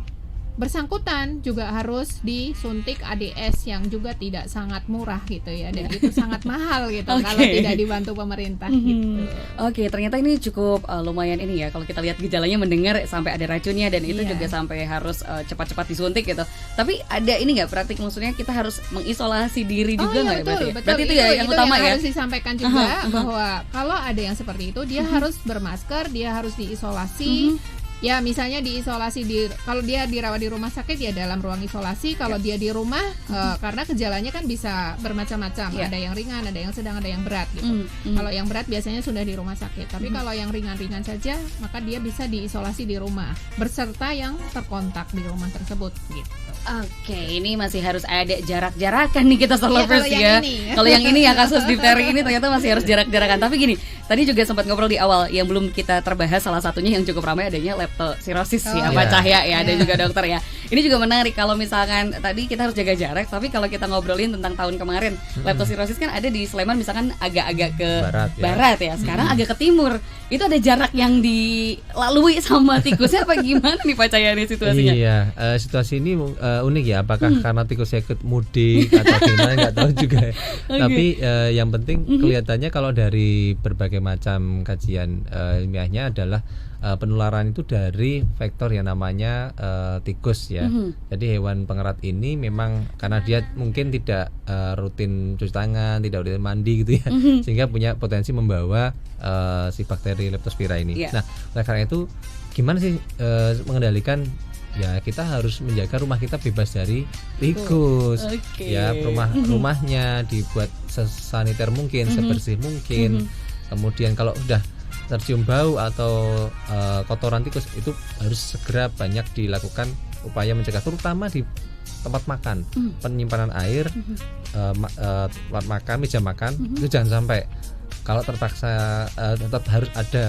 bersangkutan juga harus disuntik ADS yang juga tidak sangat murah gitu ya, dan itu sangat mahal gitu Oke. kalau tidak dibantu pemerintah gitu. Oke, ternyata ini cukup lumayan ini ya. Kalau kita lihat gejalanya mendengar sampai ada racunnya dan itu Iya. juga sampai harus cepat-cepat disuntik gitu. Tapi ada ini nggak praktik, maksudnya kita harus mengisolasi diri juga nggak ya berarti? betul. Berarti itu ya yang utama ya. harus disampaikan juga bahwa kalau ada yang seperti itu dia harus bermasker, dia harus diisolasi. Ya misalnya diisolasi kalau dia dirawat di rumah sakit ya dalam ruang isolasi. Kalau dia di rumah karena gejalanya kan bisa bermacam-macam. Ya. Ada yang ringan, ada yang sedang, ada yang berat gitu. Kalau yang berat biasanya sudah di rumah sakit. Tapi kalau yang ringan-ringan saja maka dia bisa diisolasi di rumah berserta yang terkontak di rumah tersebut gitu. Oke, ini masih harus ada jarak-jarakan nih kita Solovers kalau ya. yang ini. Kalau yang ini ya kasus difteri ini ternyata masih harus jarak-jarakan. Tapi gini, tadi juga sempat ngobrol di awal yang belum kita terbahas, salah satunya yang cukup ramai adanya leptosirosis ya, Oh, Pak iya. Cahya ya, dan Iya. juga dokter ya. Ini juga menarik kalau misalkan tadi kita harus jaga jarak, tapi kalau kita ngobrolin tentang tahun kemarin, leptosirosis kan ada di Sleman misalkan agak-agak ke Barat ya. Sekarang agak ke timur. Itu ada jarak yang dilalui sama tikusnya apa gimana nih Pak Cahya nih situasinya? Iya, situasi ini unik ya. Apakah karena tikusnya ikut mudik atau gimana nggak tahu juga. Tapi yang penting kelihatannya kalau dari berbagai macam kajian ilmiahnya adalah penularan itu dari vektor yang namanya tikus ya. Jadi hewan pengerat ini memang karena dia mungkin tidak rutin cuci tangan, tidak rutin mandi gitu ya, sehingga punya potensi membawa si bakteri Leptospira ini. Iya. Nah, oleh karena itu gimana sih mengendalikan? Ya kita harus menjaga rumah kita bebas dari tikus. Oke. Ya rumahnya dibuat sesaniter mungkin, sebersih mungkin. Kemudian kalau udah tercium bau atau kotoran tikus itu harus segera banyak dilakukan upaya mencegah, terutama di tempat makan, penyimpanan air, tempat makan, meja makan itu jangan sampai. Kalau terpaksa tetap harus ada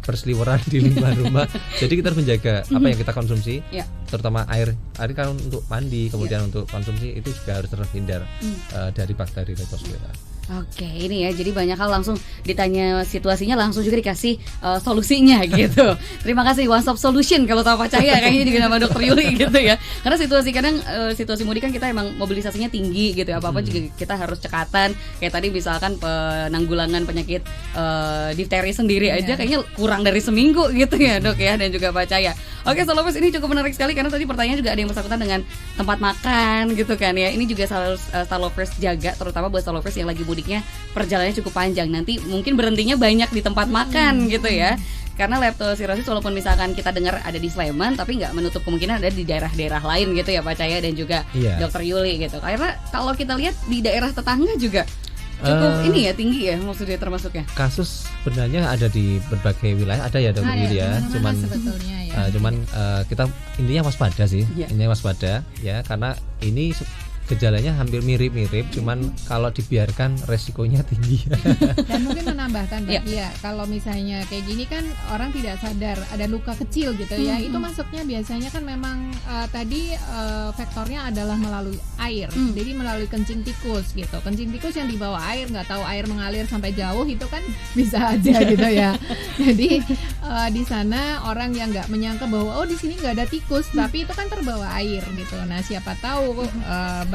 berseliweran di lingkungan rumah. Jadi kita harus menjaga apa yang kita konsumsi, Ya. terutama air kan untuk mandi, kemudian untuk konsumsi itu juga harus terhindar dari bakteri Leptospira. Oke, ini ya, jadi banyak hal langsung ditanya situasinya, langsung juga dikasih solusinya gitu. Terima kasih One Stop Solution kalau tahu Pak Cahya, kayaknya juga nama Dokter Yuli gitu ya. Karena situasi kadang situasi mudik kan kita emang mobilisasinya tinggi gitu ya, apa-apa juga kita harus cekatan. Kayak tadi misalkan penanggulangan penyakit difteri sendiri aja kayaknya kurang dari seminggu gitu ya Dok ya, dan juga Pak Cahya. Oke, Solovers, ini cukup menarik sekali karena tadi pertanyaan juga ada yang bersangkutan dengan tempat makan gitu kan ya. Ini juga harus Solovers jaga, terutama buat Solovers yang lagi mudiknya perjalanannya cukup panjang, nanti mungkin berhentinya banyak di tempat makan gitu ya. Karena leptosirosis walaupun misalkan kita dengar ada di Sleman, tapi nggak menutup kemungkinan ada di daerah-daerah lain gitu ya Pak Cahya dan juga Dokter Yuli gitu. Karena kalau kita lihat di daerah tetangga juga cukup ini ya, tinggi ya maksudnya termasuknya. Kasus sebenarnya ada di berbagai wilayah, ada ya Dokter Yuli ya. Cuman sebetulnya ya. Kita intinya waspada sih. Iya. Intinya waspada ya, karena ini gejalanya hampir mirip-mirip, cuman kalau dibiarkan resikonya tinggi. Dan mungkin menambahkan Iya. ya, kalau misalnya kayak gini kan orang tidak sadar ada luka kecil gitu ya, itu masuknya biasanya kan memang tadi faktornya adalah melalui air, jadi melalui kencing tikus gitu. Kencing tikus yang dibawa air, nggak tahu air mengalir sampai jauh itu kan bisa aja gitu ya. Jadi di sana orang yang nggak menyangka bahwa oh di sini nggak ada tikus, tapi itu kan terbawa air gitu. Nah siapa tahu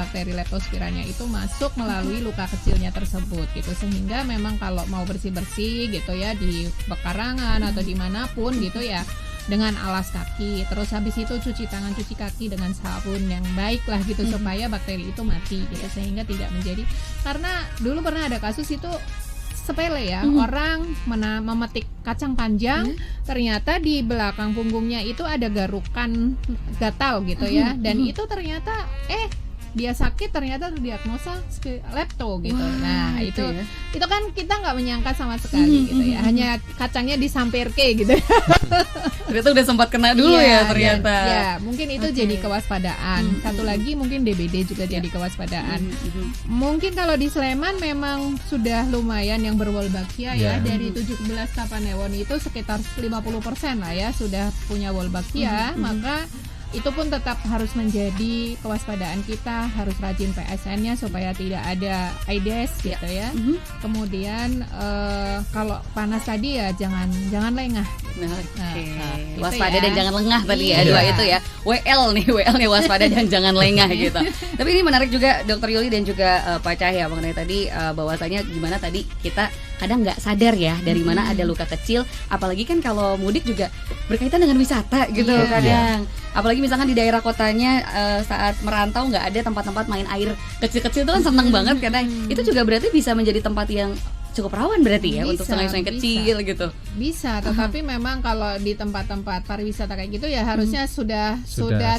bakteri Leptospiranya itu masuk melalui luka kecilnya tersebut gitu, sehingga memang kalau mau bersih-bersih gitu ya di pekarangan atau dimanapun gitu ya, dengan alas kaki, terus habis itu cuci tangan, cuci kaki dengan sabun yang baik lah gitu, supaya bakteri itu mati gitu, sehingga tidak menjadi, karena dulu pernah ada kasus itu sepele ya, orang memetik kacang panjang, ternyata di belakang punggungnya itu ada garukan gatal gitu ya, dan itu ternyata dia sakit, ternyata terdiagnosa lepto gitu. Wah, Nah itu ya. itu kan kita nggak menyangka sama sekali gitu ya, hanya kacangnya disampirke gitu. Ternyata udah sempat kena dulu ya ternyata. Ya, mungkin itu jadi kewaspadaan. Satu lagi mungkin DBD juga jadi kewaspadaan. Mungkin kalau di Sleman memang sudah lumayan yang berwolbachia ya. Dari 17 kapanewon itu sekitar 50% lah ya sudah punya wolbachia, maka itu pun tetap harus menjadi kewaspadaan kita, harus rajin PSN-nya supaya tidak ada Aedes gitu ya. Kemudian kalau panas tadi ya jangan lengah. Oke. Itu Waspada ya. dan jangan lengah tadi ya, Iya. dua itu ya. WL nih waspada dan jangan lengah gitu. Tapi ini menarik juga Dokter Yuli dan juga Pak Cahya mengenai tadi bahwasanya gimana tadi kita kadang nggak sadar ya dari mana ada luka kecil, apalagi kan kalau mudik juga berkaitan dengan wisata gitu kadang. Apalagi misalkan di daerah kotanya saat merantau nggak ada tempat-tempat main air kecil-kecil itu kan seneng banget kadang. Itu juga berarti bisa menjadi tempat yang cukup rawan berarti ya untuk sungai-sungai kecil gitu. Bisa, tetapi memang kalau di tempat-tempat pariwisata kayak gitu ya harusnya sudah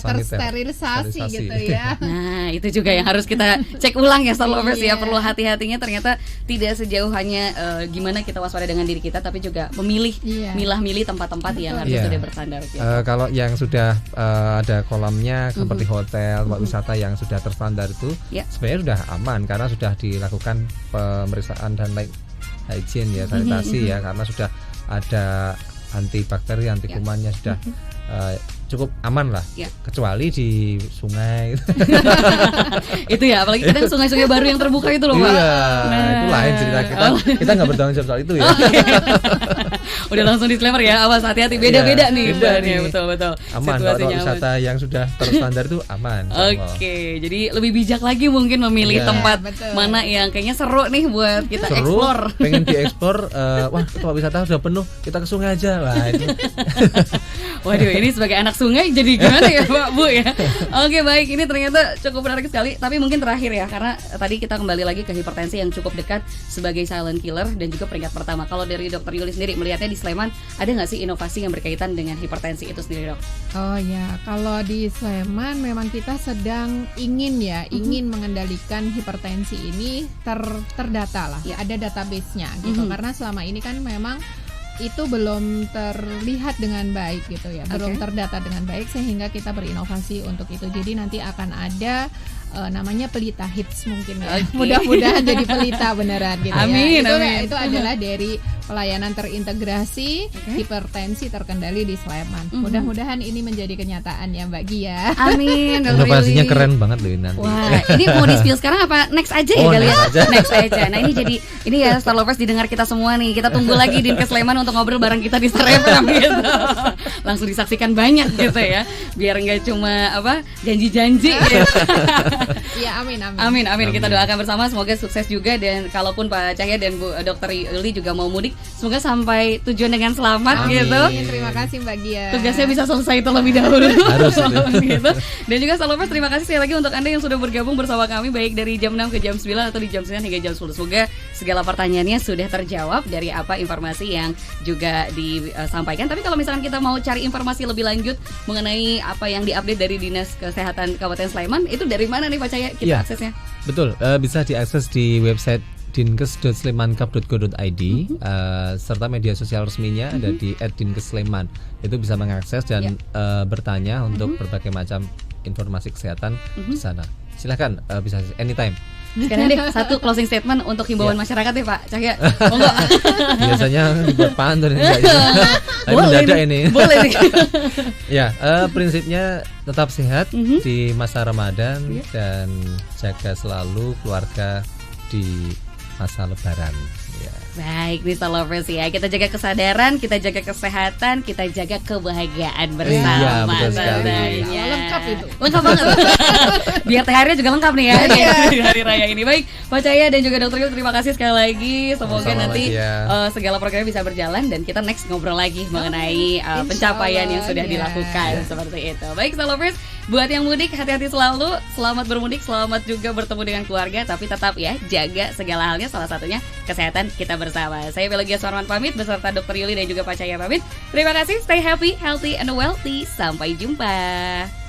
tersterilisasi gitu ya. Nah, itu juga yang harus kita cek ulang ya Starlovers ya. Perlu hati-hatinya, ternyata tidak sejauh hanya gimana kita waspada dengan diri kita, tapi juga memilih milah-milih tempat-tempat yang harus sudah berstandar gitu. Kalau yang sudah ada kolamnya seperti hotel, tempat wisata yang sudah terstandar itu sebenarnya sudah aman karena sudah dilakukan pemeriksaan dan hygiene ya, sanitasi ya, karena sudah ada antibakteri, anti kumannya sudah cukup aman lah, kecuali di sungai. Itu ya, apalagi kadang sungai-sungai baru yang terbuka itu loh Pak. Itu lain cerita, kita nggak bertanggung jawab soal itu ya. Udah langsung disclaimer ya, awas hati-hati, beda-beda nih. Betul-betul. Aman, kalau wisata yang sudah terstandar itu aman. Oke, jadi lebih bijak lagi mungkin memilih tempat mana yang kayaknya seru nih buat kita explore. Pengen dieksplor, wah tempat wisata sudah penuh, kita ke sungai aja lah. Waduh, ini sebagai anak sungai jadi gimana ya Pak Bu ya. Oke, baik, ini ternyata cukup menarik sekali. Tapi mungkin terakhir ya, karena tadi kita kembali lagi ke hipertensi yang cukup dekat sebagai silent killer dan juga peringkat pertama. Kalau dari Dokter Yuli sendiri melihatnya di Sleman ada nggak sih inovasi yang berkaitan dengan hipertensi itu sendiri, Dok? Oh ya, kalau di Sleman memang kita sedang ingin mengendalikan hipertensi ini terdata lah, ada database-nya gitu. Karena selama ini kan memang itu belum terlihat dengan baik gitu ya, belum terdata dengan baik, sehingga kita berinovasi untuk itu. Jadi nanti akan ada namanya pelita hits mungkin ya. Mudah-mudahan jadi pelita beneran gitu. Amin, ya. amin. Itu adalah dari pelayanan terintegrasi hipertensi terkendali di Sleman. Mudah-mudahan ini menjadi kenyataan ya Mbak Gia. Amin. Inovasinya keren banget loh nanti. Wah, ini mau di-spill sekarang apa next aja ya kali ya? Next aja. Nah, ini ya Star Lovers didengar kita semua nih. Kita tunggu lagi Dinkes Sleman untuk ngobrol bareng kita di Star FM gitu. Langsung disaksikan banyak gitu ya. Biar nggak cuma janji-janji gitu. Iya, amin. Kita doakan bersama, semoga sukses juga. Dan kalaupun Pak Cahya dan Bu Dokter Yuli juga mau mudik, semoga sampai tujuan dengan selamat gitu. Terima kasih Mbak Gia. Tugasnya bisa selesai terlebih dahulu. Harus gitu. Dan juga Starlovers, terima kasih sekali lagi untuk Anda yang sudah bergabung bersama kami baik dari jam 6 ke jam 9 atau di jam 9 hingga jam 10. Semoga segala pertanyaannya sudah terjawab dari apa informasi yang juga disampaikan. Tapi kalau misalkan kita mau cari informasi lebih lanjut mengenai apa yang diupdate dari Dinas Kesehatan Kabupaten Sleman, itu dari mana nih Pak Cahya kita aksesnya? Betul, bisa diakses di website dinkes.sleman.go.id, serta media sosial resminya ada di @dinkessleman. Itu bisa mengakses dan bertanya untuk berbagai macam informasi kesehatan di sana. Silakan, bisa anytime. Sekarang deh satu closing statement untuk himbauan masyarakat ya Pak Cahya. Monggo. Biasanya dibuat pantun enggak ya? Mendadak ini. Boleh nih. Ya, prinsipnya tetap sehat di masa Ramadan dan jaga selalu keluarga di masa Lebaran. Ya. Baik, nih Star Lovers ya. Kita jaga kesadaran, kita jaga kesehatan, kita jaga kebahagiaan bersama. Iya, betul sekali. Lengkap itu. Lengkap banget. Biar THR-nya juga lengkap nih ya di hari raya ini. Baik, Pak Cahya dan juga Dokter Yul, terima kasih sekali lagi. Semoga nanti segala programnya bisa berjalan dan kita next ngobrol lagi mengenai pencapaian yang sudah dilakukan seperti itu. Baik, Star Lovers, buat yang mudik hati-hati selalu, selamat bermudik, selamat juga bertemu dengan keluarga, tapi tetap ya jaga segala halnya, salah satunya kesehatan kita bersama. Saya Belgia Suarman pamit beserta Dr. Yuli dan juga Pak Cahya pamit. Terima kasih, stay happy, healthy, and wealthy. Sampai jumpa.